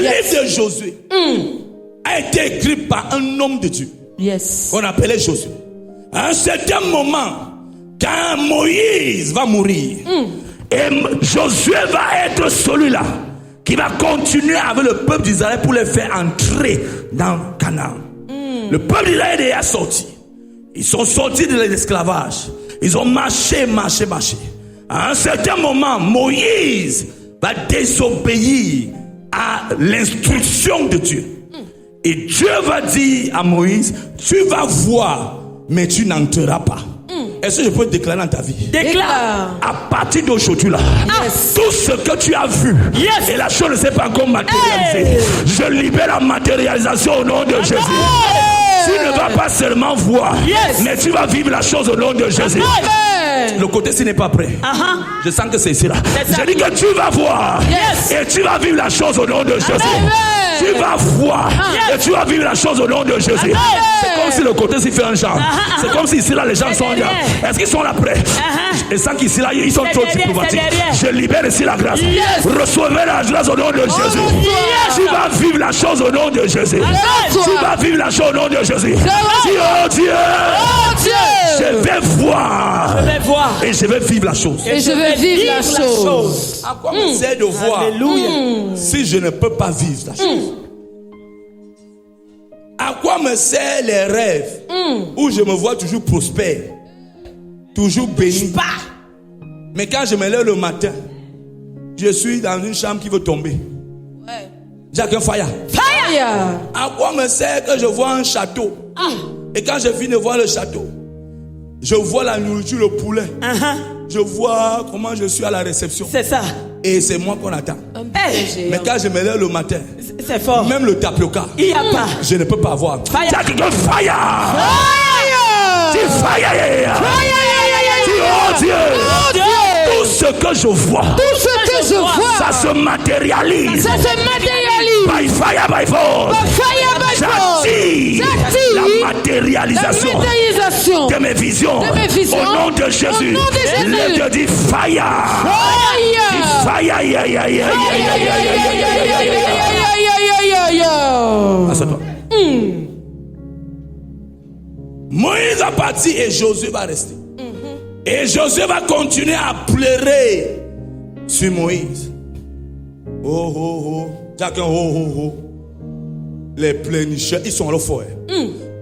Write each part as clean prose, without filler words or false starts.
livre de Josué a été écrit par un homme de Dieu. Qu'on appelait Josué. À un certain moment, quand Moïse va mourir, et Josué va être celui-là qui va continuer avec le peuple d'Israël pour les faire entrer dans Canaan. Le peuple d'Israël est déjà sorti. Ils sont sortis de l'esclavage. Ils ont marché. À un certain moment, Moïse va désobéir à l'instruction de Dieu. Et Dieu va dire à Moïse, tu vas voir, mais tu n'entreras pas. Est-ce que je peux déclarer dans ta vie? Déclare. À partir d'aujourd'hui là, tout ce que tu as vu, et la chose ne s'est pas encore matérialisée. Je libère la matérialisation au nom de Jésus. Tu ne vas pas seulement voir, mais tu vas vivre la chose au nom de Jésus. Le côté-ci n'est pas prêt. Je sens que c'est ici là. Je dis que tu vas voir et tu vas vivre la chose au nom de Jésus. Tu vas voir et tu vas vivre la chose au nom de Jésus. C'est comme si le côté-ci fait un genre. C'est comme si ici là les gens sont là. Est-ce qu'ils sont là prêts? Et sans qu'ici là ils sont trop diplomatiques. Je libère ici la grâce. Recevez la grâce au nom de Jésus. Tu vas vivre la chose au nom de Jésus. Tu vas vivre la chose au nom de Jésus. Oh Dieu, je vais voir. Et je vais vivre la chose. Et je vais vivre la chose. À quoi me sert de voir si je ne peux pas vivre la chose? À quoi me sert les rêves où je me vois toujours prospère, toujours béni? Mais quand je me lève le matin, je suis dans une chambre qui veut tomber. Jacques Fire. À quoi me sert que je vois un château? Et quand je finis de voir le château, je vois la nourriture, le poulet. Je vois comment je suis à la réception. C'est ça. Et c'est moi qu'on attend. Mais quand je me lève le matin, c'est fort. Même le tapioca, il n'y a pas. Je ne peux pas avoir. Fire. Fire. Oh Dieu. Tout ce que je vois, ça se matérialise. By fire, by force. J'attire la matérialisation de mes visions. Au nom de Jésus. Je dis fire. Assieds-toi. Moïse va partir et Josué va rester. Et Josué va continuer à pleurer sur Moïse. Oh, oh, oh. Chacun, oh, oh, oh. Les plénicheurs, ils sont là fort.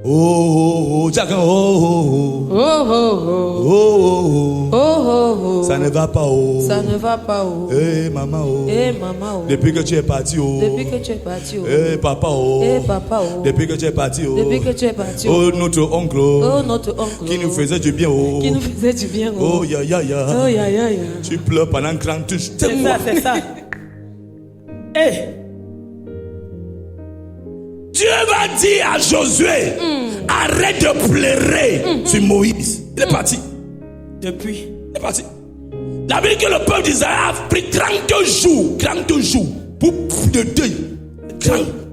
Oh, oh, oh. Chacun, oh, oh, oh. Oh, oh, oh. Oh, oh, oh. Ça ne va pas, oh. Ça ne va pas, oh. Eh, maman, oh. Eh, maman, oh. Depuis que tu es parti, oh. Depuis que tu es parti, oh. Eh, papa, oh. Eh, papa, oh. Depuis que tu es parti, oh. Depuis que tu es parti, oh. Oh, notre oncle, oh. Oh, notre oncle. Qui nous faisait du bien, oh. Qui nous faisait du bien, oh. Oh, ya, ya, ya. Oh, ya, ya, ya. Tu pleures pendant 30 jours. C'est ça. Eh. Dieu va dire à Josué, arrête de pleurer sur Moïse. Il est parti. Depuis. Il est parti. La Bible dit que le peuple d'Israël a pris 30 jours pour de deuil.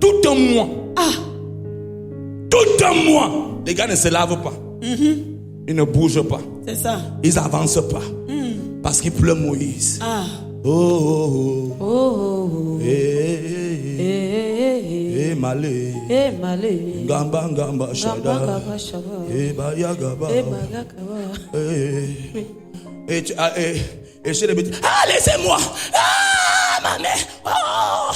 Tout un mois. Tout un mois. Les gars ne se lavent pas. Ils ne bougent pas. C'est ça. Ils n'avancent pas. Parce qu'il pleure Moïse. Oh, oh, oh. Oh, oh. Malé. Gamba, gamba, shada. Baya, gaba. Et chez les bêtises. Ah, laissez-moi. Ah, ma mère. Oh.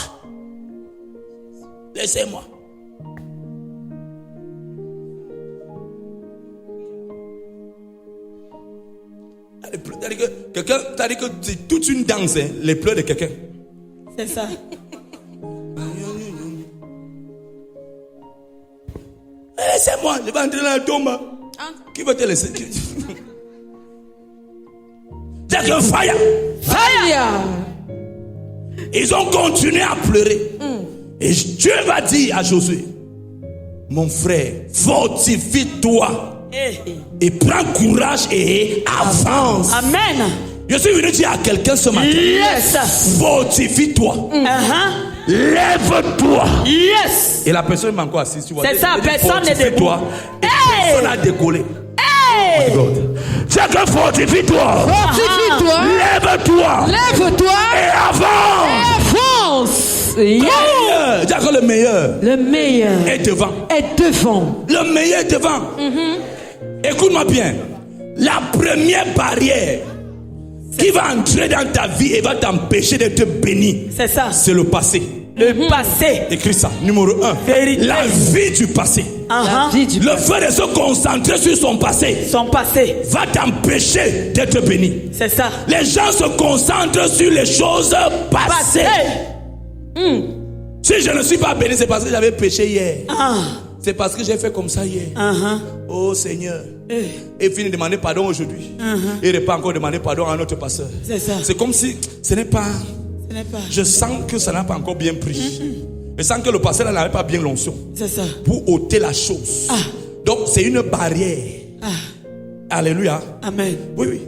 Laissez-moi. T'as dit que c'est toute une danse, hein, les pleurs de quelqu'un. C'est ça. Laissez-moi, je vais entrer dans la tombe. Qui va te laisser? C'est un fire. Ils ont continué à pleurer. Et Dieu va dire à Josué, mon frère, fortifie-toi. Et prends courage et avance. Amen. Je suis venu dire à quelqu'un ce matin. Yes. Fortifie-toi. Lève-toi. Yes. Et la personne m'a encore assise. C'est ça, personne n'est debout. Personne n'a décollé. Chacun fortifie-toi. Fortifie-toi. Lève-toi. Lève-toi. Et avance. Avance. Meilleur. Dis encore le meilleur. Le meilleur Est devant. est devant. Le meilleur est devant. Écoute-moi bien. La première barrière qui va entrer dans ta vie et va t'empêcher d'être béni, C'est ça. c'est le passé. Le passé. Écris ça. Numéro 1. Vérité. La vie du passé. La vie du Le fait de se concentrer sur son passé Son passé. va t'empêcher d'être béni. C'est ça. Les gens se concentrent sur les choses passées. Si je ne suis pas béni, c'est parce que j'avais péché hier. C'est parce que j'ai fait comme ça hier. Oh Seigneur. Et finit de demander pardon aujourd'hui. Et il pas encore demander pardon à notre pasteur. C'est ça. C'est comme si ce n'est pas. Ce n'est pas. Je sens que ça n'a pas encore bien pris. Je sens que le pasteur n'avait pas bien l'onction C'est ça. pour ôter la chose. Donc c'est une barrière. Alléluia. Amen. Oui, oui.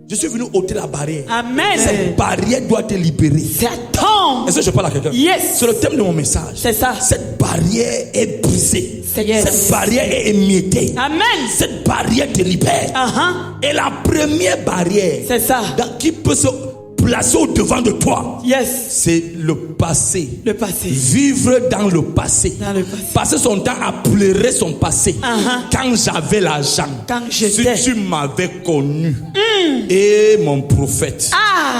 Je suis venu ôter la barrière. Amen. Cette barrière doit te libérer. Satan. Est-ce que je parle à quelqu'un? Yes. C'est le thème de mon message. C'est ça. Cette barrière est brisée. Yes. Cette barrière est émiettée. Amen. Cette barrière te libère. Et la première barrière C'est ça. qui peut se placer au devant de toi, Yes. c'est le passé. Le passé. Vivre dans le passé. Dans le passé. Passer son temps à pleurer son passé. Quand j'avais l'argent. Quand Si j'étais. tu m'avais connu. Et mon prophète.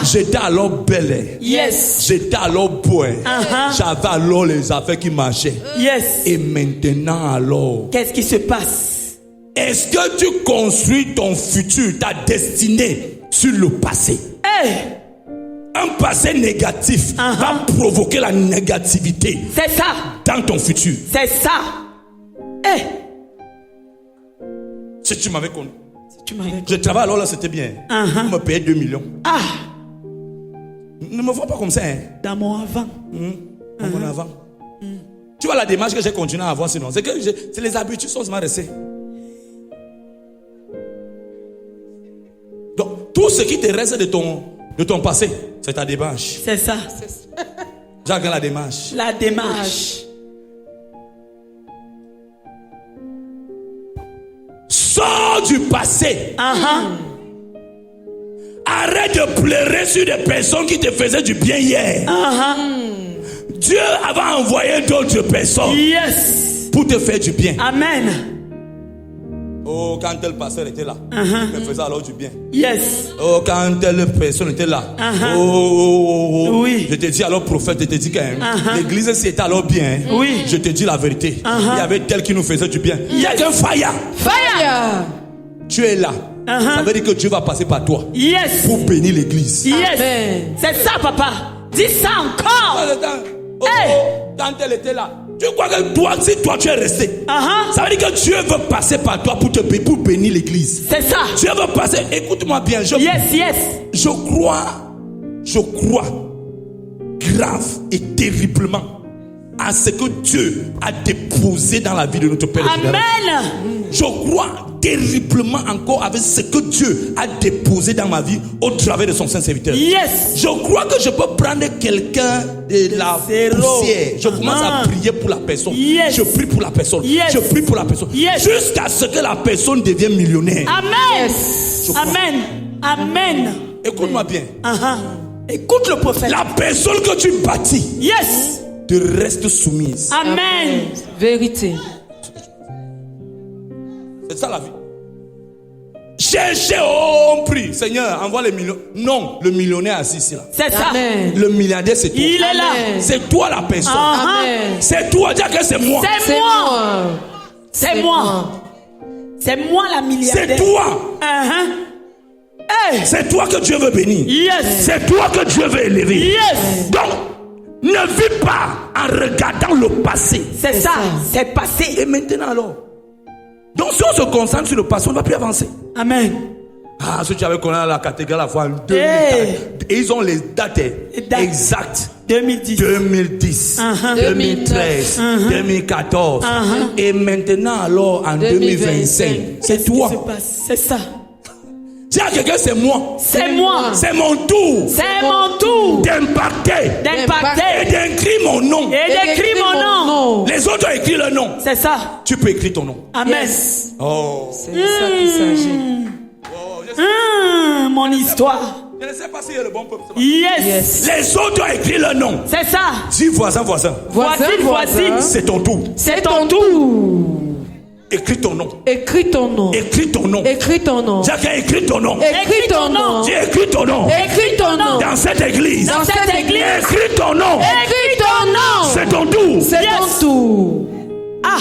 J'étais alors belle. Yes. J'étais alors beau. J'avais alors les affaires qui marchaient. Yes. Et maintenant alors. Qu'est-ce qui se passe? Est-ce que tu construis ton futur, ta destinée sur le passé? Un passé négatif va provoquer la négativité. C'est ça. Dans ton futur. C'est ça. Si tu m'avais connu. Tu m'avais. Je travaille alors là, c'était bien. On me payait 2 millions. Ne me vois pas comme ça. Dans mon avant. Dans mon avant. Tu vois la démarche que j'ai continué à avoir sinon. C'est que c'est les habitudes sont restées. Donc, tout ce qui te reste de ton passé, c'est ta démarche. C'est ça. J'ai la démarche. La démarche. Sors du passé. Arrête de pleurer sur des personnes qui te faisaient du bien hier. Dieu avait envoyé d'autres personnes. Yes. Pour te faire du bien. Amen. Oh, quand tel pasteur était là, il me faisait alors du bien. Yes. Oh, quand telle personne était là. Oui. Je te dis alors, prophète, je te dis que l'église c'était alors bien. Oui. Je te dis la vérité. Il y avait tel qui nous faisait du bien. Il y a qu'un fire. Fire. Tu es là. Ça veut dire que Dieu va passer par toi. Yes. Pour bénir l'église. Yes. C'est ça, papa. Dis ça encore. Quand elle était là. Tu crois que toi, si toi tu es resté, ça veut dire que Dieu veut passer par toi pour bénir l'église. C'est ça. Dieu veut passer. Écoute-moi bien. Je crois grave et terriblement à ce que Dieu a déposé dans la vie de notre Père. Amen. Je crois terriblement encore avec ce que Dieu a déposé dans ma vie au travers de son Saint-Serviteur. Yes. Je crois que je peux prendre quelqu'un de la poussière. Je commence à prier pour la personne. Yes. Je prie pour la personne. Yes. Je prie pour la personne. Yes. Jusqu'à ce que la personne devienne millionnaire. Amen. Amen. Amen. Écoute-moi bien. Écoute le prophète. La personne que tu bâtis. Yes. Te reste soumise. Amen. Vérité. C'est ça la vie. Cherchez, on prie. Seigneur, envoie les millions. Non, le millionnaire assis ici là. C'est ça. Amen. Le milliardaire, c'est toi. Il est là. C'est toi la personne. Amen. C'est toi. Dis que c'est moi. C'est moi. C'est moi. C'est moi la milliardaire. C'est toi. C'est toi que Dieu veut bénir. Yes. C'est toi que Dieu veut élever. Yes. Donc, ne vis pas en regardant le passé. C'est ça. C'est passé. Et maintenant alors. Donc si on se concentre sur le passé, on ne va plus avancer. Amen. Si tu avais connu la cathédrale la fois en 2000. Et ils ont les dates exactes. 2010. 2010, 2013, 2014. Et maintenant alors en 2025. C'est toi. C'est ça. Dis à quelqu'un, c'est moi. C'est moi. C'est mon tour. C'est mon tour. D'impacter. Et d'écrire mon nom. Et d'écrire mon nom. Les autres ont écrit le nom. C'est ça. Tu peux écrire ton nom. Amen. Yes. Oh. C'est de ça qu'il s'agit. Mon histoire. Je ne sais pas s'il y a le bon peuple. Yes. Les autres ont écrit leur nom. C'est ça. Dis voisin, voisin. Voici. C'est ton tour. C'est ton tour. Écris ton nom. Écris ton nom. Écris ton nom. Écris ton nom. Chacun écrit ton nom. Écris ton nom. Dis écris ton nom. Écris ton nom. Dans cette église. Dans cette église. Écris ton nom. Écris ton nom. C'est ton tour. C'est ton tour. Ah.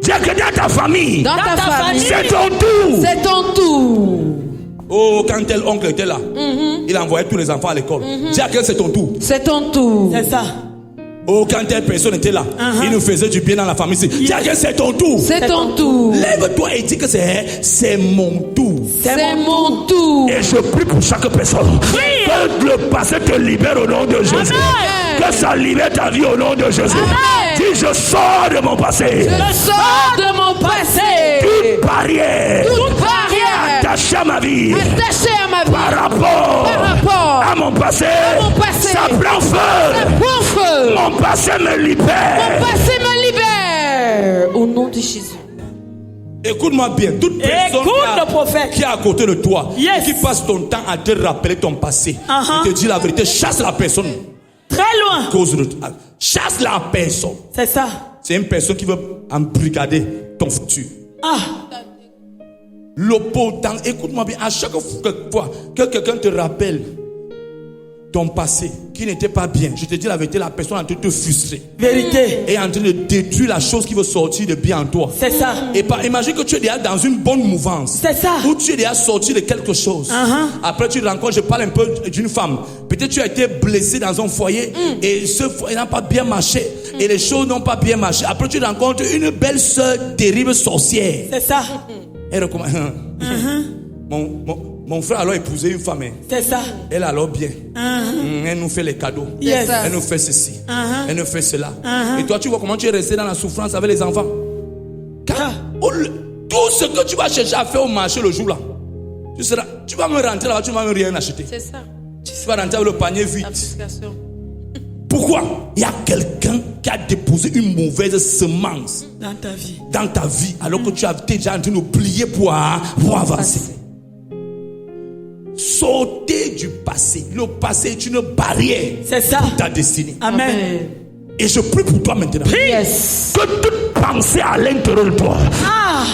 Dis que dans ta famille. Dans ta famille. C'est ton tour. C'est ton tour. Oh, quand tel oncle était là, il envoyait tous les enfants à l'école. Dis que c'est ton tour. C'est ton tour. C'est ça. Oh, quand telle personne était là, il nous faisait du bien dans la famille. Dis que c'est ton tour. C'est ton tour. Lève-toi et dis que c'est mon tour. C'est mon tour. Et je prie pour chaque personne. Que le passé te libère au nom de Jésus. Amen. Que ça libère ta vie au nom de Jésus. Amen. Dis je sors de mon passé. Je sors de mon passé. Toute barrière. Toute barrière. Attachée à ma vie. Attachée à ma vie. Par rapport à mon passé. Ça prend feu. Ça prend feu. Mon passé me libère. Mon passé me libère. Au nom de Jésus. Écoute-moi bien, toute personne le prophète qui est à côté de toi, Yes. qui passe ton temps à te rappeler ton passé, Uh-huh. je te dis la vérité, chasse la personne. Très loin. Cause de chasse la personne. C'est ça. C'est une personne qui veut embrigader ton futur. Ah. L'opposant, écoute-moi bien, à chaque fois que quelqu'un te rappelle ton passé qui n'était pas bien, je te dis la vérité, la personne est en train de te frustrer. Vérité. Et en train de détruire la chose qui veut sortir de bien en toi. C'est ça. Et imagine que tu es déjà dans une bonne mouvance. C'est ça. Où tu es déjà sorti de quelque chose. Après tu rencontres, je parle un peu d'une femme. Peut-être tu as été blessé dans un foyer et ce foyer n'a pas bien marché. Et les choses n'ont pas bien marché. Après tu rencontres une belle sœur terrible sorcière. C'est ça. Elle recommence. Mon frère a alors épousé une femme. C'est ça. Elle a alors bien. Elle nous fait les cadeaux. Yes. Elle nous fait ceci. Elle nous fait cela. Et toi, tu vois comment tu es resté dans la souffrance avec les enfants. Tout ce que tu vas chercher à faire au marché le jour là, tu vas me rentrer là-bas, tu ne vas même rien acheter. C'est ça. Tu vas rentrer avec le panier vide. Application. Pourquoi? Il y a quelqu'un qui a déposé une mauvaise semence Dans ta vie. dans ta vie, alors que tu as déjà en train d'oublier pour avancer. Sauter du passé. Le passé est une barrière. C'est ça. Pour ta destinée. Amen. Et je prie pour toi maintenant. Yes. Que toute pensée à l'intérieur de toi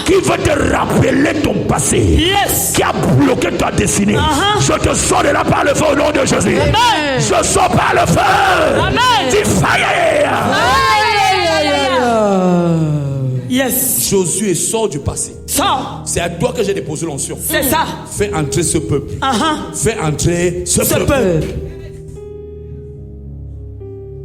qui veut te rappeler ton passé, Yes. qui a bloqué ta destinée, je te sors de là par le feu au nom de Jésus. Amen. Je sors par le feu. Amen. Dis fire. Yes. Josué sort du passé. Sors. C'est à toi que j'ai déposé l'onction. C'est ça. Fais entrer ce peuple. Fais entrer ce Ce peuple. peuple.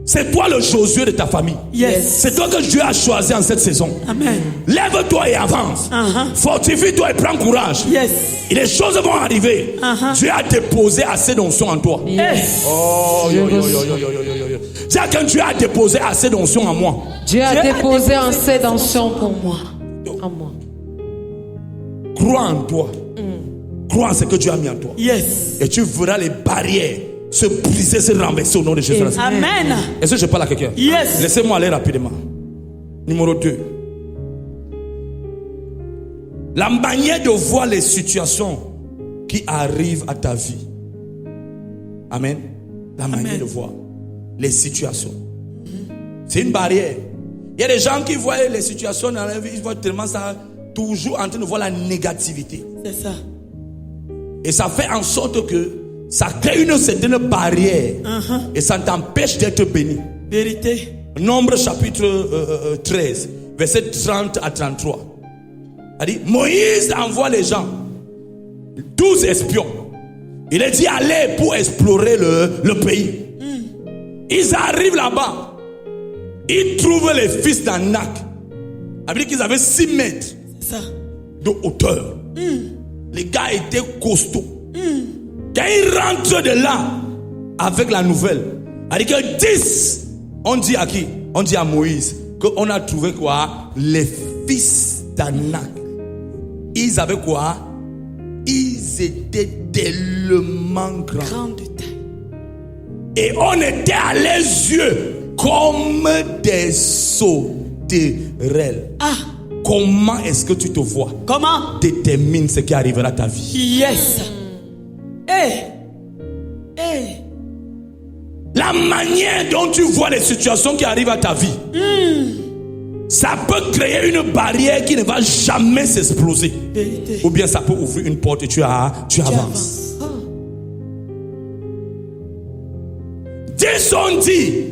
C'est toi le Josué de ta famille. Yes. C'est toi que Dieu a choisi en cette saison. Amen. Lève-toi et avance. Fortifie-toi et prends courage. Yes. Et les choses vont arriver. Dieu a déposé assez d'onction en toi. Yes. Oh, dis à quelqu'un, Dieu a déposé assez d'onction en moi. Dieu a déposé assez d'onction pour moi. En moi. Crois en toi. Crois en ce que Dieu a mis en toi. Yes. Et tu verras les barrières se briser, se renverser au nom de Jésus. Amen. Est-ce que je parle à quelqu'un? Yes. Laissez-moi aller rapidement. Numéro 2. La manière de voir les situations qui arrivent à ta vie. Amen. La manière de voir les situations. C'est une barrière. Il y a des gens qui voient les situations dans la vie, ils voient tellement ça, toujours en train de voir la négativité. C'est ça. Et ça fait en sorte que ça crée une certaine barrière. Et ça t'empêche d'être béni. Vérité. Nombre chapitre 13, verset 30 à 33. Il dit, Moïse envoie les gens, 12 espions. Il a dit, allez pour explorer le pays. Ils arrivent là-bas. Ils trouvent les fils d'Anak. Ça veut dire qu'ils avaient 6 mètres de hauteur. Les gars étaient costauds. Quand ils rentrent de là avec la nouvelle, c'est-à-dire que 10, on dit à qui? On dit à Moïse qu'on a trouvé quoi? Les fils d'Anak. Ils avaient quoi? Ils étaient tellement grands. Grande taille. Et on était à leurs yeux comme des sauterelles. Comment est-ce que tu te vois? Comment? Détermine ce qui arrivera à ta vie. Yes. Hey. manière dont tu vois les situations qui arrivent à ta vie, ça peut créer une barrière qui ne va jamais s'exploser. Ou bien ça peut ouvrir une porte et tu avances. Dieu ont dit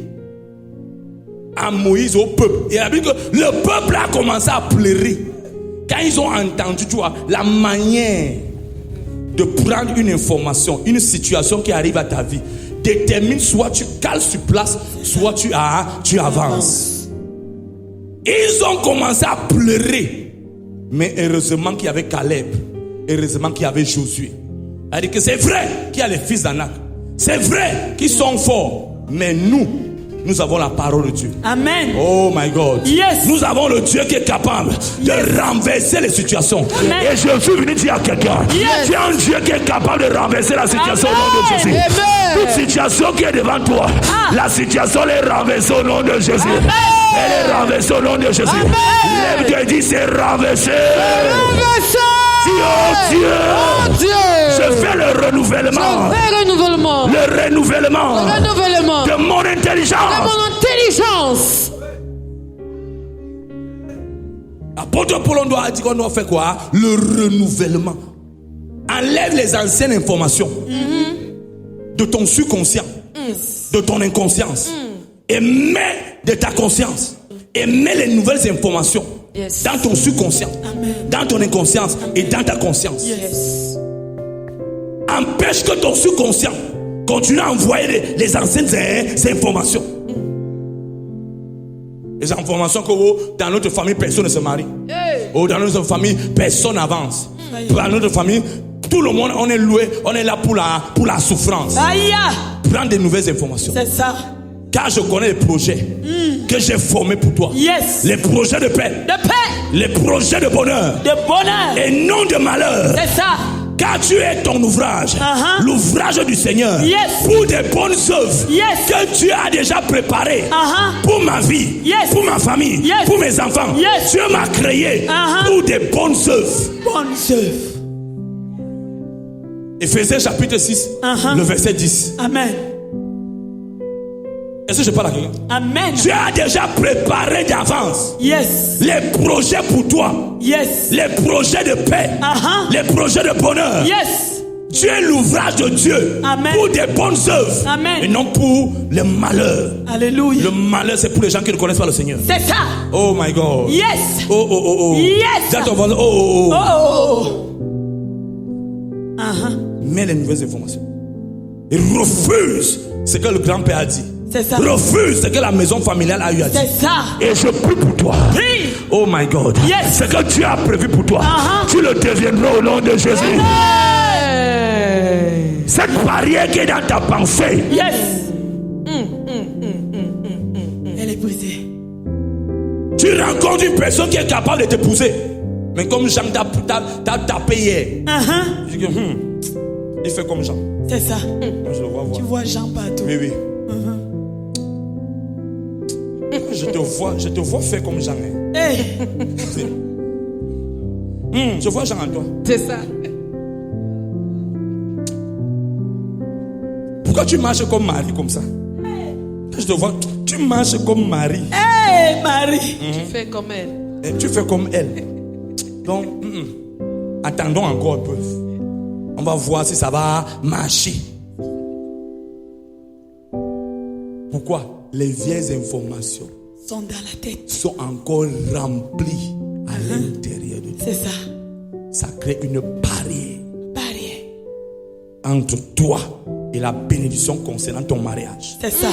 à Moïse, au peuple, il a dit que le peuple a commencé à pleurer quand ils ont entendu, tu vois, la manière de prendre une information, une situation qui arrive à ta vie, détermine soit tu cales sur place, soit tu avances. Ils ont commencé à pleurer, mais heureusement qu'il y avait Caleb, heureusement qu'il y avait Josué. Il a dit que c'est vrai qu'il y a les fils d'Anak, c'est vrai qu'ils sont forts, mais nous avons la parole de Dieu. Amen. Oh my God. Yes. Nous avons le Dieu qui est capable de renverser les situations. Amen. Et je suis venu dire à quelqu'un, tu es un Dieu qui est capable de renverser la situation au nom de Jésus. Amen. Toute situation qui est devant toi, la situation est renversée au nom de Jésus. Amen. Elle est renversée au nom de Jésus. Lève-toi et dis, c'est renversé. Dieu, je fais le renouvellement. Le renouvellement de mon intelligence. Apôtre Paul doit dire qu'on doit faire quoi? Le renouvellement. Enlève les anciennes informations de ton subconscient, de ton inconscience, et mets de ta conscience, et mets les nouvelles informations dans ton subconscient, dans ton inconscience et dans ta conscience. Empêche que ton subconscient continue à envoyer les anciennes informations. Les informations que dans notre famille, personne ne se marie. Ou dans notre famille, personne n'avance. Dans notre famille, tout le monde, on est loué, on est là pour la souffrance. Prends des nouvelles informations. C'est ça. Car je connais les projets que j'ai formés pour toi. Les projets de paix. Les projets de bonheur. Et non de malheur. C'est ça. Car tu es ton ouvrage, l'ouvrage du Seigneur, pour des bonnes œuvres que tu as déjà préparées pour ma vie, pour ma famille, pour mes enfants. Dieu m'a créé pour des bonnes œuvres. Éphésiens chapitre 6, le verset 10. Amen. Est-ce que je parle à quelqu'un? Amen. Tu as déjà préparé d'avance les projets pour toi. Les projets de paix. Les projets de bonheur. Tu es l'ouvrage de Dieu pour des bonnes œuvres et non pour le malheur. Alléluia. Le malheur, c'est pour les gens qui ne connaissent pas le Seigneur. C'est ça. Oh my God. Oh. Mets les nouvelles informations. Et refuse ce que le grand-père a dit. C'est ça. Refuse ce que la maison familiale a eu à dire. C'est ça. Et je prie pour toi. Oh my God. Ce que Dieu a prévu pour toi, tu le deviendras au nom de Jésus. Cette barrière qui est dans ta pensée. Elle est brisée. Tu rencontres une personne qui est capable de t'épouser. Mais comme Jean t'a tapé hier. Je dis que il fait comme Jean. C'est ça. Je le vois voir. Tu vois Jean partout. Oui. Je te vois faire comme Jean. Je vois Jean en toi. C'est ça. Pourquoi tu marches comme Marie comme ça? Je te vois, tu marches comme Marie. Marie. Tu fais comme elle. Tu fais comme elle. Donc, attendons encore un peu. On va voir si ça va marcher. Pourquoi? Les vieilles informations sont dans la tête, sont encore remplies à l'intérieur de toi. C'est ça. Ça crée une barrière entre toi et la bénédiction concernant ton mariage. C'est ça.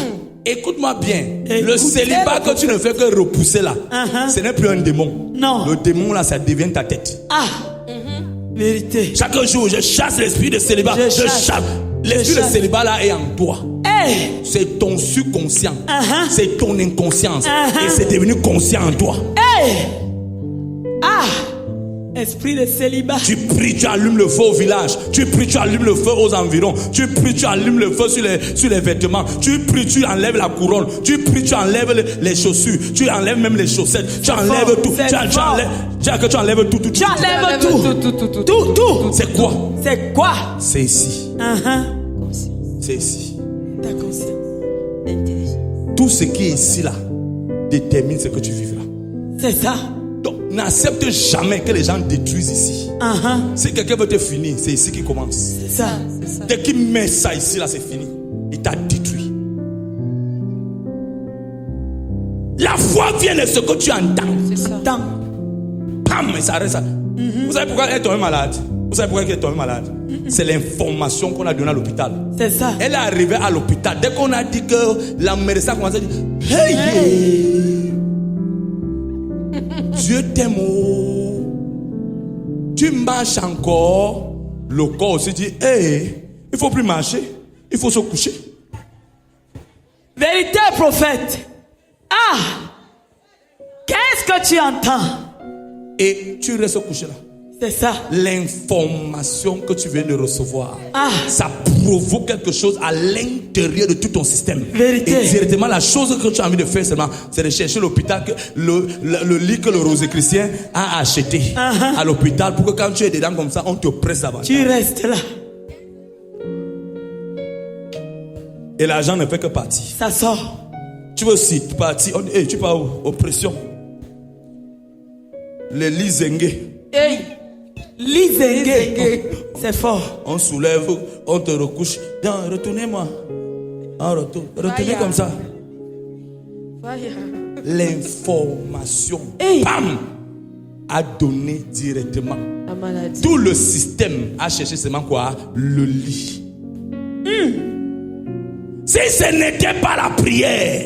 Écoute-moi bien. Le célibat que tu ne fais que repousser là, ce n'est plus un démon. Non. Le démon là, ça devient ta tête. Vérité. Chaque jour, je chasse l'esprit de célibat. L'esprit de célibat là est en toi. C'est ton subconscient. C'est ton inconscience. Et c'est devenu conscient en toi. Esprit de célibat. Tu pries, tu allumes le feu au village. Tu pries, tu allumes le feu aux environs. Tu pries, tu allumes le feu sur les vêtements. Tu pries, tu enlèves la couronne. Tu pries, tu enlèves les chaussures. Tu enlèves même les chaussettes. Tu enlèves tout. Tu enlèves tout. Tu enlèves tout. C'est quoi? C'est quoi? C'est ici. C'est ici. Ta conscience. tout ce qui est ici là détermine ce que tu vivras. C'est ça. Donc, n'accepte jamais que les gens détruisent ici. Si quelqu'un veut te finir, c'est ici qu'il commence. C'est ça. Dès qu'il met ça ici, là, c'est fini. Il t'a détruit. La foi vient de ce que tu entends. C'est ça. Pam, et ça reste ça. Vous savez pourquoi elle est tombée malade? Vous savez pourquoi elle est tombée malade? C'est l'information qu'on a donnée à l'hôpital. C'est ça. Elle est arrivée à l'hôpital. Dès qu'on a dit que la médecin a commencé à dire hey, Dieu t'aime. Tu marches encore. Le corps aussi dit hey, il ne faut plus marcher. Il faut se coucher. Vérité, prophète. Ah! Qu'est-ce que tu entends? Et tu restes couché là. C'est ça. L'information que tu viens de recevoir, ça provoque quelque chose à l'intérieur de tout ton système. Vérité. Et directement, la chose que tu as envie de faire seulement, c'est de chercher l'hôpital, le lit que le Rosicrucien a acheté à l'hôpital pour que quand tu es dedans comme ça, on te presse davantage. Tu restes là. Et l'argent ne fait que partir. Ça sort. Tu veux aussi partir. Hey, tu pars où? Oppression. Les lits zengués. Hey. Lizengue. C'est fort. On soulève, on te recouche. Non, retournez-moi. On retourne. Retournez comme ça. L'information, bam, a donné directement. La maladie. Tout le système a cherché seulement quoi? Le lit. Si ce n'était pas la prière,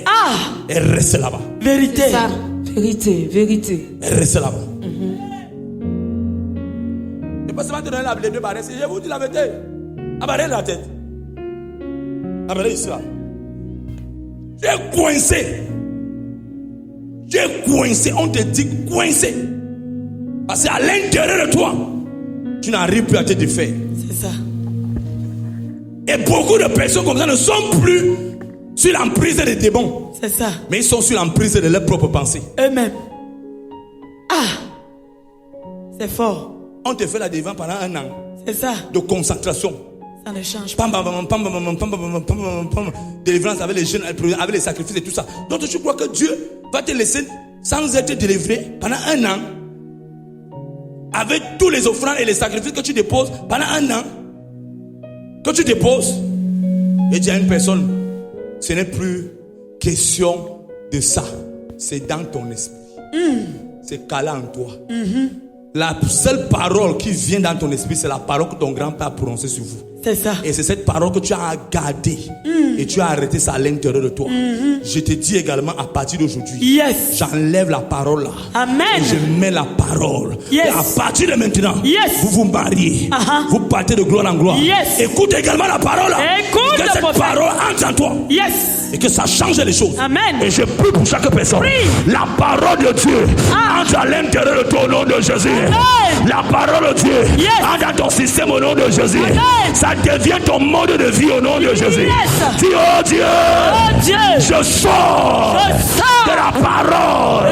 elle reste là-bas. Vérité. Ça. Vérité, vérité. Elle reste là-bas. Je ne peux pas te donner les deux barrettes. Je vous dis la vérité. Abarrez la tête. Abarrez ici là. Tu es coincé. Tu es coincé. On te dit coincé. Parce qu'à l'intérieur de toi, tu n'arrives plus à te défaire. C'est ça. Et beaucoup de personnes comme ça ne sont plus sur l'emprise des démons. C'est ça. Mais ils sont sur l'emprise de leurs propres pensées. Eux-mêmes. C'est fort. On te fait la délivrance pendant un an. C'est ça. De concentration. Ça ne change pas. Délivrance avec les jeunes, avec les sacrifices et tout ça. Donc tu crois que Dieu va te laisser sans être délivré pendant un an, avec tous les offrandes et les sacrifices que tu déposes pendant un an, que tu déposes, et dis à une personne, ce n'est plus question de ça, c'est dans ton esprit. C'est calé en toi. La seule parole qui vient dans ton esprit, c'est la parole que ton grand-père a prononcée sur vous. C'est ça. Et c'est cette parole que tu as gardée. Et tu as arrêté ça à l'intérieur de toi. Je te dis également à partir d'aujourd'hui. Yes. J'enlève la parole là. Amen. Et je mets la parole. Yes. Et à partir de maintenant, vous vous mariez. Vous partez de gloire en gloire. Yes. Écoute également la parole là. Écoute que cette parole entre en toi. Yes. Et que ça change les choses. Amen. Et je prie pour chaque personne. La parole de Dieu entre à l'intérieur de ton nom de Jésus. Amen. La parole de Dieu entre dans ton système au nom de Jésus. Amen. Ça devient ton mode de vie au nom de Jésus. Yes. Dis oh Dieu, je sors de la parole,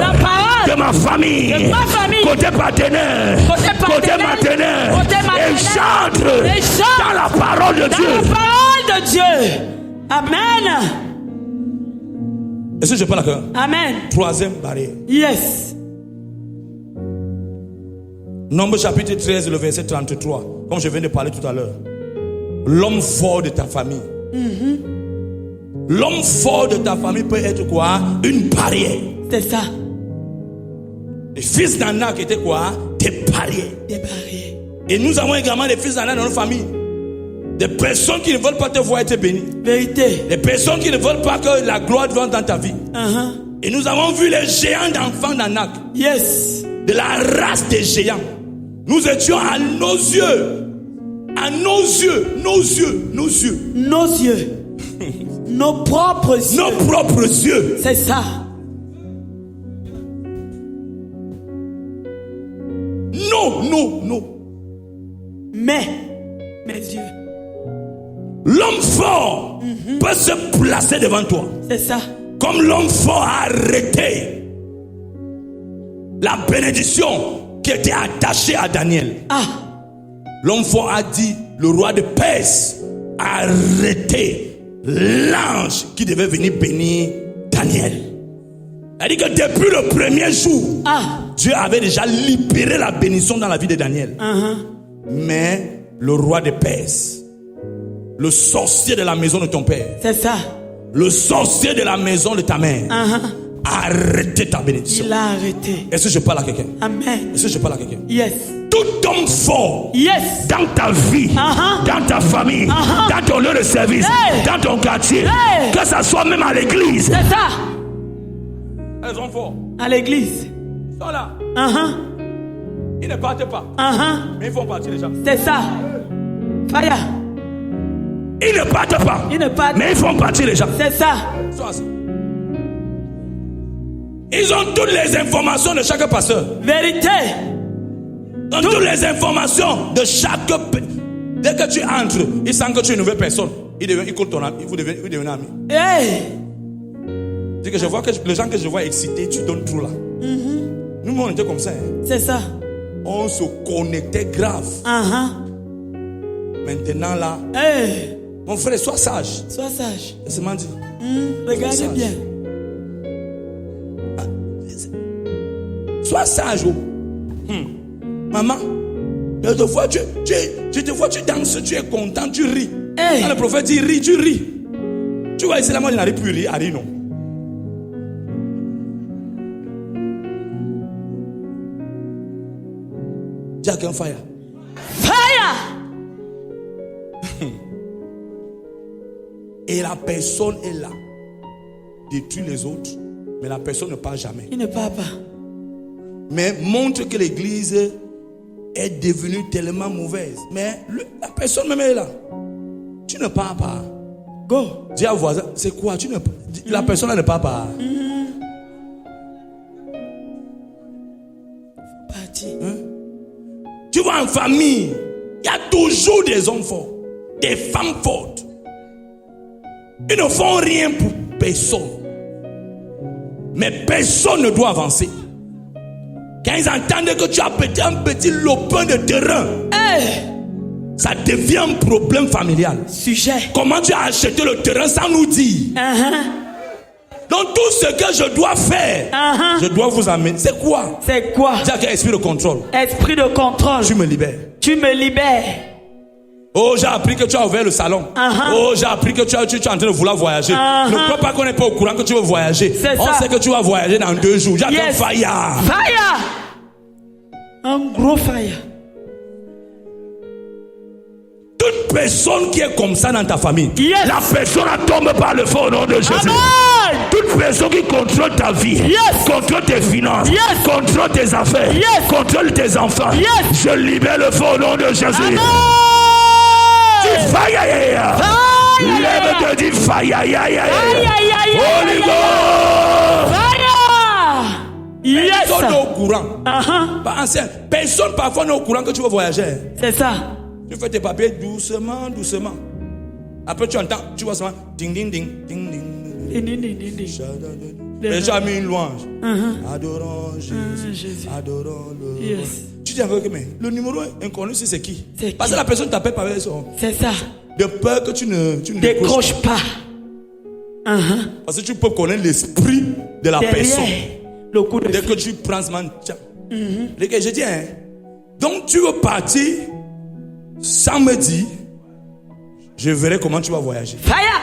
de ma famille, côté partenaire, côté maternel, et j'entre dans la parole de Dieu. La parole de Dieu. Amen. Est-ce que je parle à cœur? Amen. Troisième barrière. Yes. Nombre chapitre 13, le verset 33. Comme je viens de parler tout à l'heure. L'homme fort de ta famille. L'homme fort de ta famille peut être quoi? Une barrière. C'est ça. Les fils d'Anak étaient quoi? Des barrières. Des barrières. Et nous avons également des fils d'Anak dans nos familles. Des personnes qui ne veulent pas te voir être bénies. Vérité. Des personnes qui ne veulent pas que la gloire vienne dans ta vie. Et nous avons vu les géants d'enfants d'Anak. Yes. De la race des géants. Nous étions à nos yeux. À nos yeux. Nos yeux. Nos yeux. Nos yeux. Nos propres yeux. Nos propres yeux. C'est ça. Non, non, non. Mais, mes yeux. L'homme fort peut se placer devant toi. C'est ça. Comme l'homme fort a arrêté la bénédiction qui était attachée à Daniel. L'homme fort a dit, le roi de Perse a arrêté l'ange qui devait venir bénir Daniel. Elle dit que depuis le premier jour, Dieu avait déjà libéré la bénédiction dans la vie de Daniel. Mais le roi de Perse, le sorcier de la maison de ton père, c'est ça, le sorcier de la maison de ta mère, a arrêté ta bénédiction. Il a arrêté. Est-ce que je parle à quelqu'un? Amen. Est-ce que je parle à quelqu'un? Yes. Tout homme fort Yes. dans ta vie, dans ta famille, dans ton lieu de service, dans ton quartier, que ça soit même à l'église. C'est ça. Elles sont forts. À l'église. Ils sont là. Ils ne partent pas. Mais ils font partie déjà. C'est ça. Fire. Ils ne partent pas. Ils ne partent. Mais ils font partie déjà. C'est ça. Ils sont assis. Ils ont toutes les informations de chaque pasteur. Vérité. Ils ont toutes les informations de chaque. Dès que tu entres, ils sentent que tu es une nouvelle personne. Ils comptent ton ami. Vous devenez amis. Hey. C'est que je vois que les gens que je vois excités, tu donnes tout là. Nous, on était comme ça. C'est ça. On se connectait grave. Maintenant là, mon frère, sois sage. Sois sage. C'est m'a dit. Regardez bien. Sois sage. Maman, je te vois, tu danses, tu es content, tu ris. Quand le prophète dit ris, tu ris. Tu vois, ici, la moi, il n'arrive plus à rire, non. Jack on fire. Fire! Et la personne est là. Détruit les autres. Mais la personne ne part jamais. Il ne part pas. Mais montre que l'église est devenue tellement mauvaise. Mais la personne même est là. Tu ne pars pas. Go. Dis à voisin, c'est quoi? La personne là ne part pas. Parti. Tu vois en famille, il y a toujours des hommes forts, des femmes fortes. Ils ne font rien pour personne. Mais personne ne doit avancer. Quand ils entendent que tu as pété un petit lopin de terrain, ça devient un problème familial. Sujet. Comment tu as acheté le terrain sans nous dire? Donc tout ce que je dois faire, je dois vous amener. C'est quoi? C'est quoi? J'ai esprit de contrôle. Esprit de contrôle. Tu me libères. Tu me libères. Oh, j'ai appris que tu as ouvert le salon. Oh, j'ai appris que tu es en train de vouloir voyager. Ne crois pas qu'on n'est pas au courant que tu veux voyager. On sait que tu vas voyager dans 2 jours. J'ai un fire. Fire. Un gros fire. Toute personne qui est comme ça dans ta famille, la personne tombe par le feu au nom de Jésus. Amen. Toute personne qui contrôle ta vie, contrôle tes finances, contrôle tes affaires, contrôle tes enfants, je libère le feu au nom de Jésus. Amen. Fire. Lève-toi, dis fire. Holy Ghost. Personne n'est au courant. Personne parfois n'est au courant que tu veux voyager. C'est ça. Tu fais tes papiers doucement. Après tu entends, tu vois seulement ding ding ding ding ding. Et tu as mis une louange. Adorons Jésus. Adorons le. Tu dis avec mais le numéro inconnu c'est qui? Parce que la personne t'appelle par son. C'est ça. De peur que tu ne décroches pas. Parce que tu peux connaître l'esprit de la personne. Le coup de dès que tu prends ce man, je dis, donc tu veux partir sans me dire, je verrai comment tu vas voyager. Fire!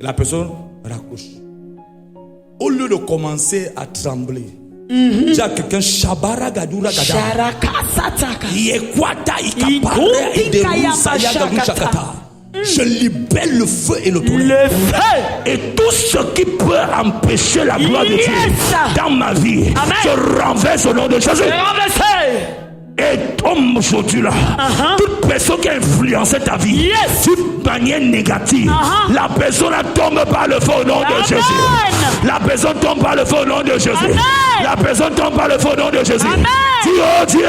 La personne raccroche. Au lieu de commencer à trembler, il y a quelqu'un, Shabara Gadura Gada, Yekwata Ikapare Iderusa Yagaru Shakata. Je libère le feu et le tonnerre. Le feu. Et tout ce qui peut empêcher la gloire de Dieu dans ma vie, je renverse au nom de Jésus. Et aujourd'hui là, toute personne qui a influencé ta vie d'une manière négative, la personne tombe par le feu au nom de Jésus. La personne tombe par le feu au nom de Jésus. La personne tombe par le feu au nom de Jésus. Dis oh Dieu,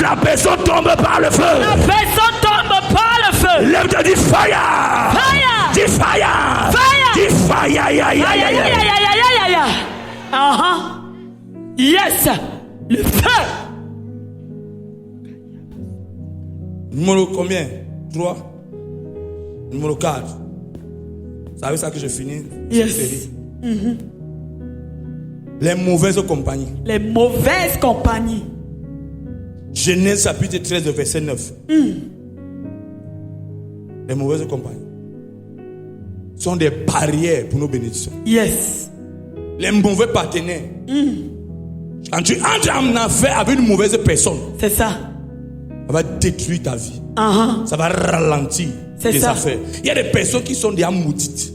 la personne tombe par le feu. La personne tombe par le feu. Lève-toi, dis fire. Fire. Dis fire. Fire. Dis fire. Yes. Le feu. Numéro combien? 3. Numéro 4. C'est avec ça que je finis Yes. cette série. Les mauvaises compagnies. Les mauvaises compagnies. Genèse chapitre 13, verset 9. Les mauvaises compagnies sont des barrières pour nos bénédictions. Yes. Les mauvais partenaires. Quand tu entres en affaire avec une mauvaise personne, C'est ça. ça va détruire ta vie. Ça va ralentir C'est tes ça. affaires. Il y a des personnes qui sont déjà maudites.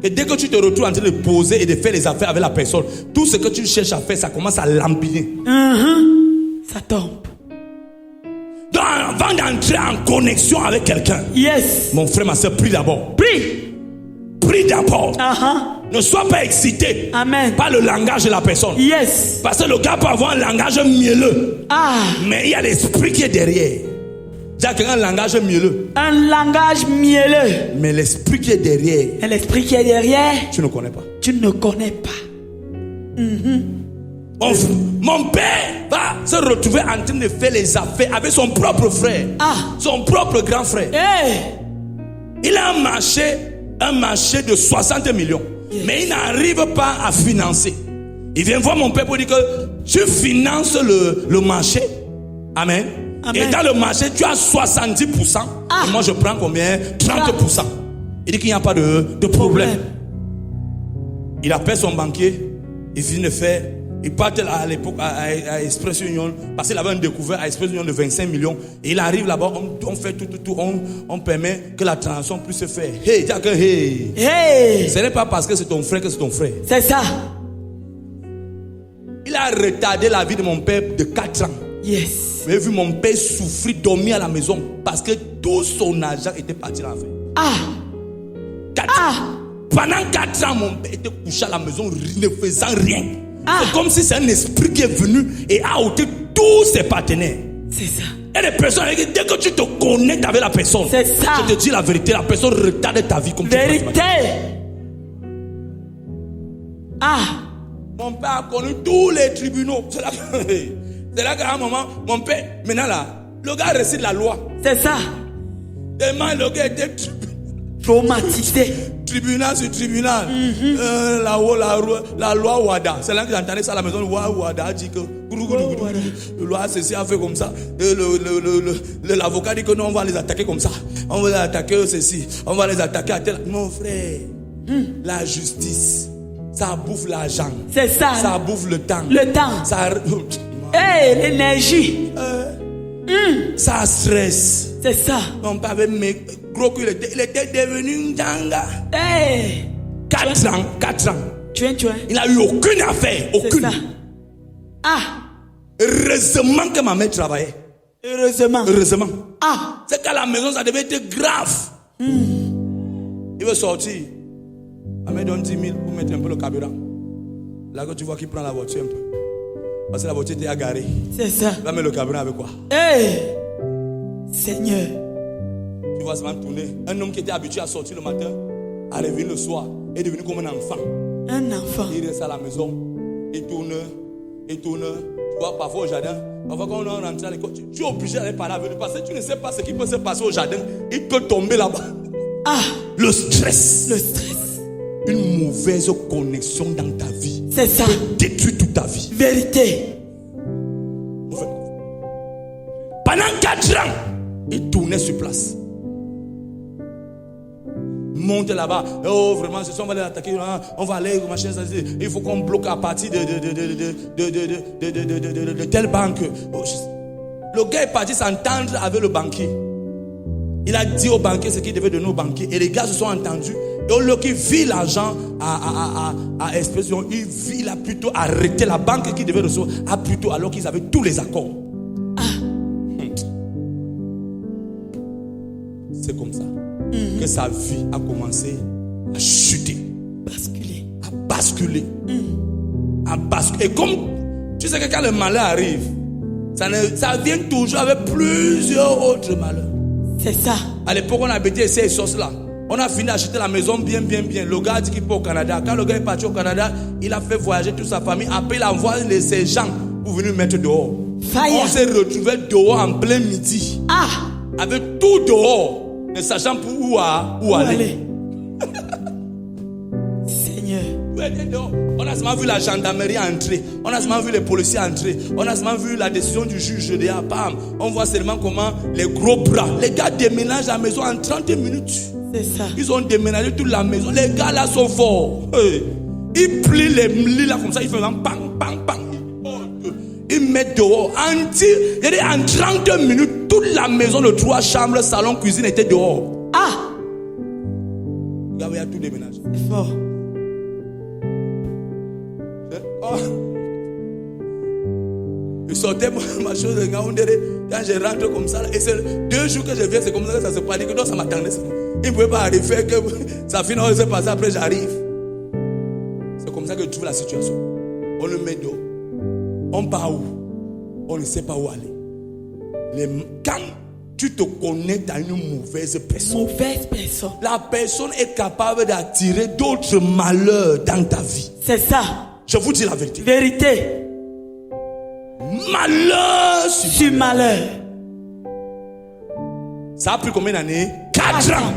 Et dès que tu te retrouves en train de poser et de faire les affaires avec la personne, tout ce que tu cherches à faire, ça commence à lampiner. Ça tombe. Donc avant d'entrer en connexion avec quelqu'un, Yes. mon frère, ma soeur, prie d'abord. Prie. Prie d'abord. Uh-huh. Ne sois pas excité Amen. par le langage de la personne. Yes. Parce que le gars peut avoir un langage mielleux. Mais il y a l'esprit qui est derrière. J'ai un langage mielleux. Un langage mielleux. Mais l'esprit qui est derrière, Et l'esprit qui est derrière, tu ne connais pas. tu ne connais pas. Mon père va se retrouver en train de faire les affaires avec son propre frère. Son propre grand frère. Hey. Il a un marché de 60 millions. Mais il n'arrive pas à financer. Il vient voir mon père pour dire que tu finances le marché. Amen. Amen. Et dans le marché, tu as 70%. Et moi, je prends combien? 30%. Il dit qu'il n'y a pas de problème. Il appelle son banquier. Il vient de faire. Il part à l'époque à Express Union. Parce qu'il avait un découvert à Express Union de 25 millions. Et il arrive là-bas. On fait tout. On permet que la transaction puisse se faire. Hey, Hey. ce n'est pas parce que c'est ton frère que c'est ton frère. C'est ça. Il a retardé la vie de mon père de 4 ans. Yes. J'ai vu mon père souffrir, dormir à la maison parce que tout son argent était parti dans l'affaire. 4 ans. Pendant 4 ans, mon père était couché à la maison, ne faisant rien. C'est comme si c'est un esprit qui est venu et a ôté tous ses partenaires. C'est ça. Et les personnes, dès que tu te connectes avec la personne, c'est ça. Je te dis la vérité, la personne retarde ta vie comme vérité. Mon père a connu tous les tribunaux. C'est là qu'à un moment, mon père, maintenant là, le gars récite la loi. C'est ça. Tellement le gars était traumatisé. Tribunal sur tribunal. La loi Ouada. C'est là que j'entendais ça à la maison. Ouada a dit que le loi ceci a fait comme ça. L'avocat dit que non, on va les attaquer comme ça. On va les attaquer ceci. On va les attaquer à tel. Mon frère, la justice, ça bouffe l'argent. C'est ça. Ça bouffe le temps. Le temps. Ça. L'énergie. Ça stresse. C'est ça. Mon père avait gros qu'il était. Il était devenu un djanga. 4 ans. Il n'a eu aucune affaire. Aucune. Heureusement que ma mère travaillait. Heureusement. C'est qu'à la maison, ça devait être grave. Il veut sortir. Ma mère donne 10 000 pour mettre un peu le carburant. Là que tu vois qu'il prend la voiture un peu. Parce que la voiture était agarrée. C'est ça. Il va mettre le carburant avec quoi? Seigneur. Tu vois, ça va tourner. Un homme qui était habitué à sortir le matin, à revenir le soir, est devenu comme un enfant. Un enfant. Il reste à la maison. Il tourne. Tu vois, parfois au jardin. Parfois quand on rentre à l'école, tu es obligé d'aller parler avec lui. Parce que tu ne sais pas ce qui peut se passer au jardin. Il peut tomber là-bas. Le stress. Une mauvaise connexion dans ta vie. C'est ça. Détruit toute ta vie. Vérité. Pendant 4 ans, il tournait sur place. Monte là-bas. Oh, vraiment, c'est ça, on va les attaquer. On va aller, machin, ça, il faut qu'on bloque à partir de telle banque. Le gars est parti s'entendre avec le banquier. Il a dit au banquier ce qu'il devait donner au banquier. Et les gars se sont entendus. Et au lieu qu'il vit l'argent à Expression, il a plutôt arrêté la banque qui devait recevoir. Alors qu'ils avaient tous les accords. C'est comme ça que sa vie a commencé à chuter. À basculer. Et comme tu sais que quand le malheur arrive, ça vient toujours avec plusieurs autres malheurs. C'est ça. À l'époque, on habitait ces sauces-là. On a fini d'acheter la maison bien. Le gars a dit qu'il part au Canada. Quand le gars est parti au Canada, il a fait voyager toute sa famille. Après, il a envoyé ses gens pour venir mettre dehors. On s'est retrouvé dehors en plein midi. Avec tout dehors, ne sachant pour où aller. était dehors. On a seulement vu la gendarmerie entrer. On a seulement vu les policiers entrer. On a seulement vu la décision du juge de bam. On voit seulement comment les gros bras. Les gars déménagent la maison en 30 minutes. C'est ça. Ils ont déménagé toute la maison. Les gars là sont forts. Ils plient les lits là comme ça. Ils font un bang, bang, bang. Ils mettent dehors. En 30 minutes, toute la maison de 3 chambres, salon, cuisine était dehors. Ah! Il y a tout déménagé. C'est fort. Oh. Je sortais ma chose de quand je rentre comme ça. Et c'est 2 jours que je viens, c'est comme ça que ça se passe. Que donc ça m'attendait. Il ne pouvait pas arriver que ça finit, on se passe, après j'arrive. C'est comme ça que je trouve la situation. On le met dehors. On part où? On ne sait pas où aller. Quand tu te connectes à une mauvaise personne, la personne est capable d'attirer d'autres malheurs dans ta vie. C'est ça. Je vous dis la vérité. Vérité. Malheur sur malheur. Ça a pris combien d'années? 4 ans.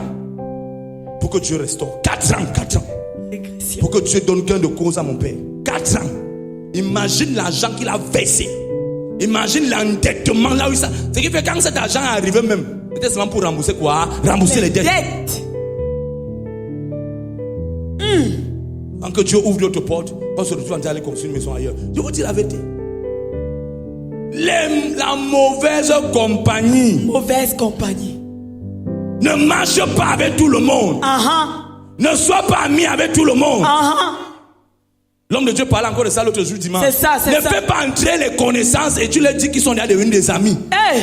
Pour que Dieu restaure. 4 ans. Régression. Pour que Dieu donne gain de cause à mon père. 4 ans. Imagine l'argent qu'il a versé. Imagine l'endettement là où ça. Ce qui fait quand cet argent est arrivé même, c'était seulement pour rembourser quoi? Rembourser les dettes. Quand que Dieu ouvre l'autre porte, on se retrouve en train d'aller construire une maison ailleurs. Je vous dis la vérité. La mauvaise compagnie. Mauvaise compagnie. Ne marche pas avec tout le monde. Ne sois pas ami avec tout le monde. L'homme de Dieu parlait encore de ça l'autre jour dimanche. C'est ça. Ne fais pas entrer les connaissances et tu leur dis qu'ils sont déjà devenus des amis. Hey.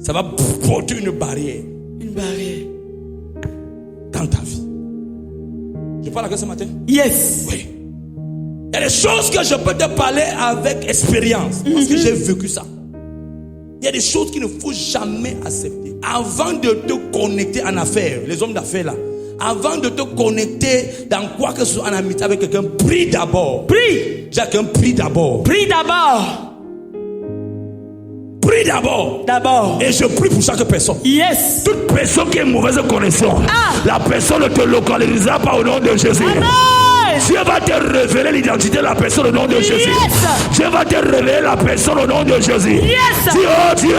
Ça va porter une barrière. Une barrière. Dans ta vie. Je parle à quoi ce matin? Yes. Oui. Il y a des choses que je peux te parler avec expérience. Parce que j'ai vécu ça. Il y a des choses qu'il ne faut jamais accepter. Avant de te connecter en affaires, les hommes d'affaires là, avant de te connecter dans quoi que ce soit en amitié avec quelqu'un, prie d'abord. Prie. Chacun prie d'abord. Prie d'abord. Prie d'abord. D'abord. Et je prie pour chaque personne. Yes. Toute personne qui est mauvaise connexion, la personne ne te localisera pas au nom de Jésus. Amen. Dieu va te révéler l'identité de la personne au nom de Jésus. Yes. Dieu va te révéler la personne au nom de Jésus. Yes. Dis, oh Dieu,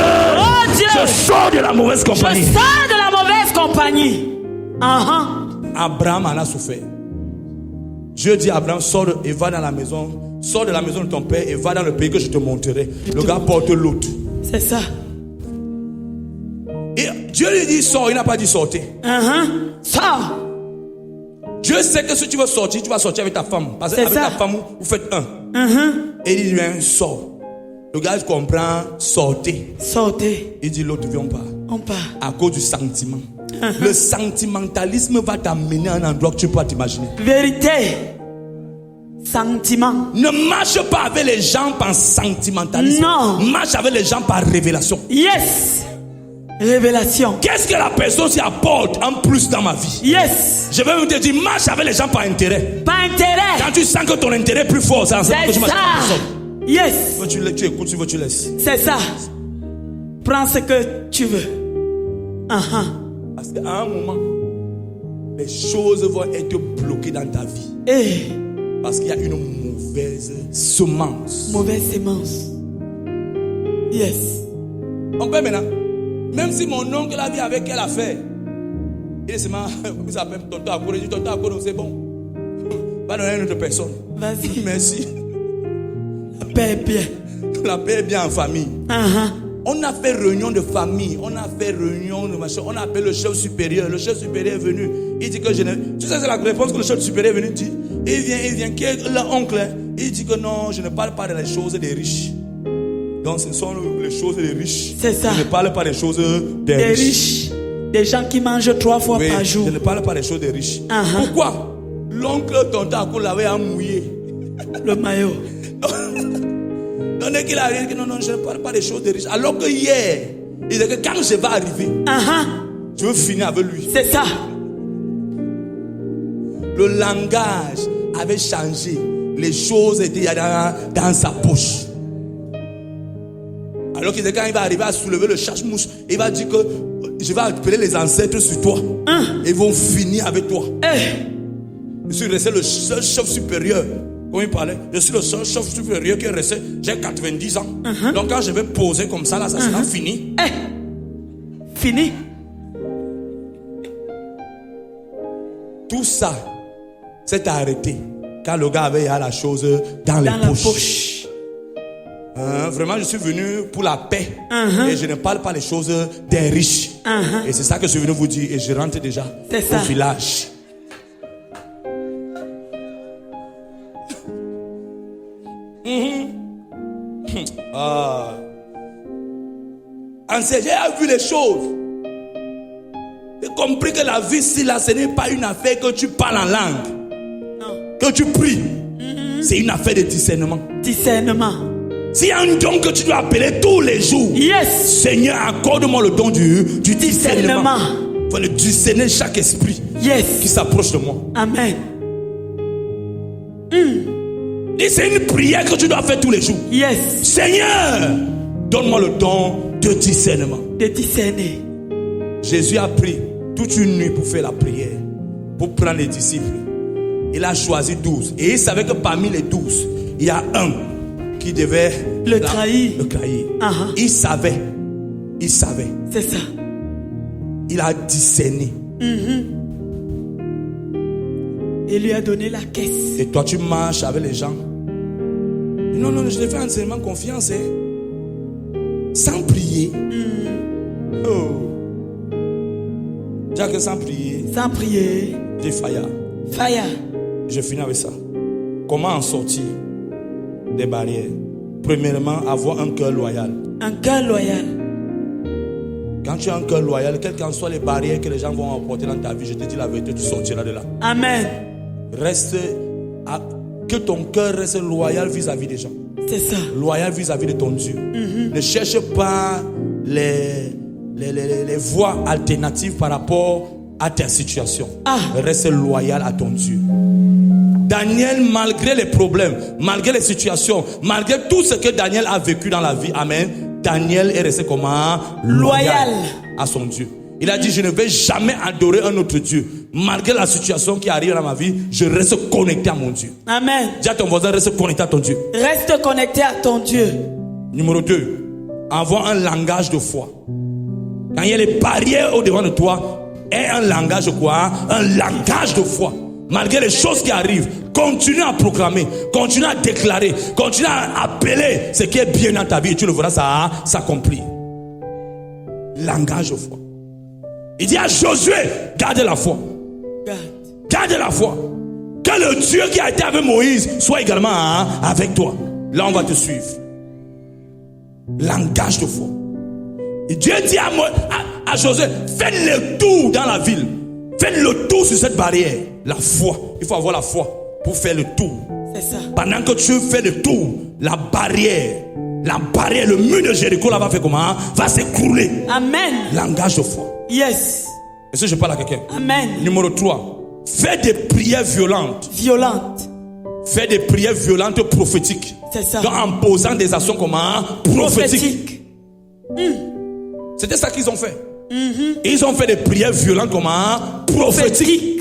Dieu, je sors de la mauvaise compagnie. Je sors de la mauvaise compagnie. Abraham en a souffert. Dieu dit à Abraham, sors et va dans la maison. Sors de la maison de ton père et va dans le pays que je te montrerai. Le gars porte l'autre. C'est ça. Et Dieu lui dit sors, il n'a pas dit sortez. Sors. Dieu sait que si tu veux sortir, tu vas sortir avec ta femme. Parce qu'avec ta femme, vous faites un. Et il dit viens, sors. Le gars comprend, sortez. Sortez. Il dit l'autre viens, on part. On part. À cause du sentiment. Le sentimentalisme va t'amener à un endroit que tu peux pas t'imaginer. Vérité. Sentiment. Ne marche pas avec les gens par sentimentalisme. Non. Marche avec les gens par révélation. Yes. Révélation. Qu'est-ce que la personne s'y apporte en plus dans ma vie? Yes. Je vais te dire, marche avec les gens par intérêt. Par intérêt. Quand tu sens que ton intérêt est plus fort, c'est ensemble que tu marches avec la personne. Yes. Tu écoutes, tu laisses. C'est ça. Prends ce que tu veux. Parce qu'à un moment, les choses vont être bloquées dans ta vie. Parce qu'il y a une mauvaise semence. Mauvaise semence. Yes. On peut maintenant. Même si mon oncle a dit avec quelle affaire, il est seulement, il s'appelle Tonton Akoro. Il dit Tonton Akoro, c'est bon. Va donner à une autre personne. Vas-y. Merci. La paix est bien. La paix est bien en famille. On a fait réunion de famille. On a fait réunion de machin. On a appelé le chef supérieur. Le chef supérieur est venu. Il dit que je ne... Tu sais, c'est la réponse que le chef supérieur est venu dire. Il vient. Qui est l'oncle? Il dit que non, je ne parle pas des choses des riches. Donc ce sont les choses des riches. C'est ça. Je ne parle pas des choses des riches. Des gens qui mangent 3 fois par jour. Je ne parle pas des choses des riches. Pourquoi? L'oncle Tonton Akolo l'avait mouillé. Le maillot. Donc dès qu'il arrive, non, je ne parle pas des choses des riches. Alors que hier, il disait que quand je vais arriver, je veux finir avec lui. C'est ça. Le langage avait changé. Les choses étaient dans sa poche. Alors qu'il dit quand il va arriver à soulever le chasse-mouche, il va dire que je vais appeler les ancêtres sur toi. Ils vont finir avec toi. Je suis resté le seul chef supérieur. Comme il parlait, je suis le seul chef supérieur qui est resté. J'ai 90 ans. Donc quand je vais poser comme ça, là, ça sera fini. Fini. Tout ça s'est arrêté quand le gars avait la chose dans les poches. Vraiment, je suis venu pour la paix. Et je ne parle pas les choses des riches. Et c'est ça que je suis venu vous dire. Et je rentre déjà au village. J'ai vu les choses. J'ai compris que la vie ici, là, ce n'est pas une affaire que tu parles en langue. Non. Que tu pries. C'est une affaire de discernement. Discernement. S'il y a un don que tu dois appeler tous les jours. Yes. Seigneur, accorde-moi le don du discernement. Il faut le discerner chaque esprit qui s'approche de moi. Amen. Et c'est une prière que tu dois faire tous les jours. Yes. Seigneur, donne-moi le don de discernement. De discerner. Jésus a pris toute une nuit pour faire la prière, pour prendre les disciples. Il a choisi 12. Et il savait que parmi les 12, il y a un qui devait le trahir. Il savait. C'est ça. Il a discerné. Il lui a donné la caisse. Et toi, tu marches avec les gens. Non, je l'ai fait entièrement confiance. Sans prier. Jacques, sans prier. Sans prier. J'ai Faya. Je finis avec ça. Comment en sortir des barrières? Premièrement, avoir un cœur loyal. Un cœur loyal. Quand tu as un cœur loyal, quelles qu'en soient les barrières que les gens vont apporter dans ta vie, je te dis la vérité, tu sortiras de là. Amen. Que ton cœur reste loyal vis-à-vis des gens. C'est ça. Loyal vis-à-vis de ton Dieu. Ne cherche pas les voies alternatives par rapport à ta situation. Reste loyal à ton Dieu. Daniel, malgré les problèmes, malgré les situations, malgré tout ce que Daniel a vécu dans la vie, amen, Daniel est resté comment? Loyal à son Dieu. Il a dit, je ne vais jamais adorer un autre Dieu. Malgré la situation qui arrive dans ma vie, je reste connecté à mon Dieu. Amen. Dis à ton voisin, reste connecté à ton Dieu. Reste connecté à ton Dieu. Numéro 2, avoir un langage de foi. Quand il y a les barrières au-devant de toi, aie un langage de quoi? Un langage de foi. Malgré les choses qui arrivent, continue à proclamer, continue à déclarer, continue à appeler ce qui est bien dans ta vie et tu le verras, ça s'accomplir. Langage de foi. Il dit à Josué, garde la foi. Garde la foi. Que le Dieu qui a été avec Moïse soit également avec toi. Là, on va te suivre. Langage de foi. Et Dieu dit à Josué, faites le tour dans la ville. Faites le tour sur cette barrière. La foi. Il faut avoir la foi pour faire le tour. C'est ça. Pendant que tu fais le tour, la barrière, le mur de Jéricho là va faire comment? Va s'écrouler. Amen. Langage de foi. Yes. Est-ce que je parle à quelqu'un? Amen. Numéro 3. Fais des prières violentes. Fais des prières violentes prophétiques. C'est ça. Donc, en posant des actions comment? Prophétiques. C'était ça qu'ils ont fait. Ils ont fait des prières violentes comment? Prophétiques.